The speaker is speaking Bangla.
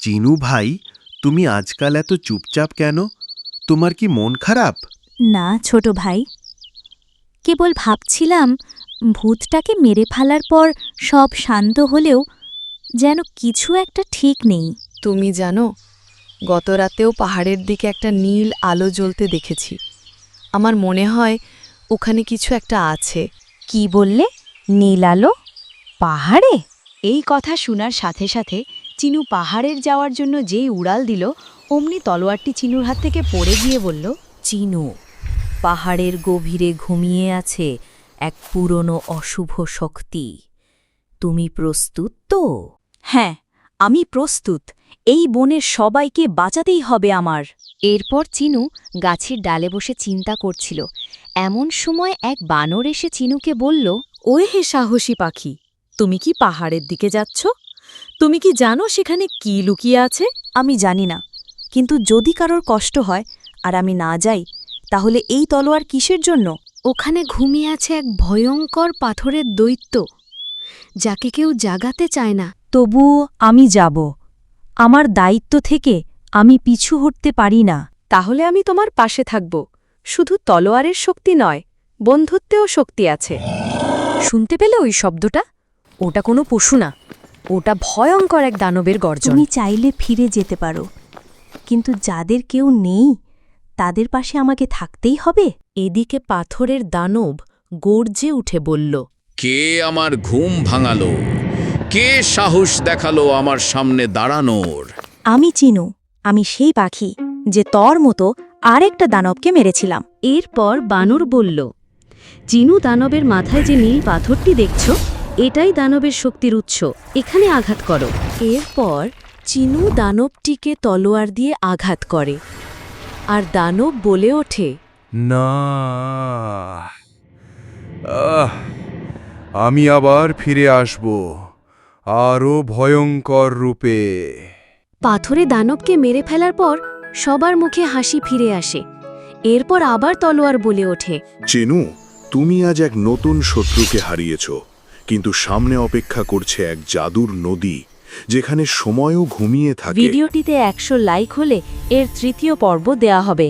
চিনু ভাই, তুমি আজকাল এত চুপচাপ কেন? তোমার কি মন খারাপ? না ছোট ভাই, কেবল ভাবছিলাম ভূতটাকে মেরে ফেলার পর সব শান্ত হলেও যেন কিছু একটা ঠিক নেই। তুমি জানো, গত রাতেও পাহাড়ের দিকে একটা নীল আলো জ্বলতে দেখেছি। আমার মনে হয় ওখানে কিছু একটা আছে। কি বললে? নীল আলো? পাহাড়ে? এই কথা শোনার সাথে সাথে চিনু পাহাড়ের যাওয়ার জন্য যেই উড়াল দিল, অমনি তলোয়ারটি চিনুর হাত থেকে পড়ে গিয়ে বলল, চিনু, পাহাড়ের গভীরে ঘুমিয়ে আছে এক পুরনো অশুভ শক্তি। তুমি প্রস্তুত তো? হ্যাঁ, আমি প্রস্তুত। এই বনের সবাইকে বাঁচাতেই হবে আমার। এরপর চিনু গাছের ডালে বসে চিন্তা করছিল। এমন সময় এক বানর এসে চিনুকে বলল, ওই হে সাহসী পাখি, তুমি কি পাহাড়ের দিকে যাচ্ছ? তুমি কি জানো সেখানে কি লুকিয়ে আছে? আমি জানি না, কিন্তু যদি কারোর কষ্ট হয় আর আমি না যাই, তাহলে এই তলোয়ার কিসের জন্য? ওখানে ঘুমিয়ে আছে এক ভয়ঙ্কর পাথরের দৈত্য, যাকে কেউ জাগাতে চায় না। তবুও আমি যাব। আমার দায়িত্ব থেকে আমি পিছু হটতে পারি না। তাহলে আমি তোমার পাশে থাকব। শুধু তলোয়ারের শক্তি নয়, বন্ধুত্বেও শক্তি আছে। শুনতে পেলে ওই শব্দটা? ওটা কোনো পশু না, ওটা ভয়ঙ্কর এক দানবের গর্জন। তুমি চাইলে ফিরে যেতে পারো, কিন্তু যাদের কেউ নেই তাদের পাশে আমাকে থাকতেই হবে। এদিকে পাথরের দানব গর্জে উঠে বলল, কে আমার ঘুম ভাঙালো? কে সাহস দেখালো আমার সামনে দাঁড়ানোর? আমি চিনু, আমি সেই পাখি যে তর মতো আরেকটা দানবকে মেরেছিলাম। এরপর বানর বলল, চিনু, দানবের মাথায় যে নীল পাথরটি দেখছ, এটাই দানবের শক্তির উৎস। এখানে আঘাত করো। এরপর চিনু দানবটিকে তলোয়ার দিয়ে আঘাত করে, আর দানব বলে ওঠে, না, আমি আবার ফিরে আসব, আরও ভয়ঙ্কর রূপে। পাথরে দানবকে মেরে ফেলার পর সবার মুখে হাসি ফিরে আসে। এরপর আবার তলোয়ার বলে ওঠে, চিনু, তুমি আজ এক নতুন শত্রুকে হারিয়েছ, কিন্তু সামনে অপেক্ষা করছে এক জাদুর নদী, যেখানে সময়ও ঘুমিয়ে থাকে। ভিডিওটিতে 100 লাইক হলে এর তৃতীয় পর্ব দেয়া হবে।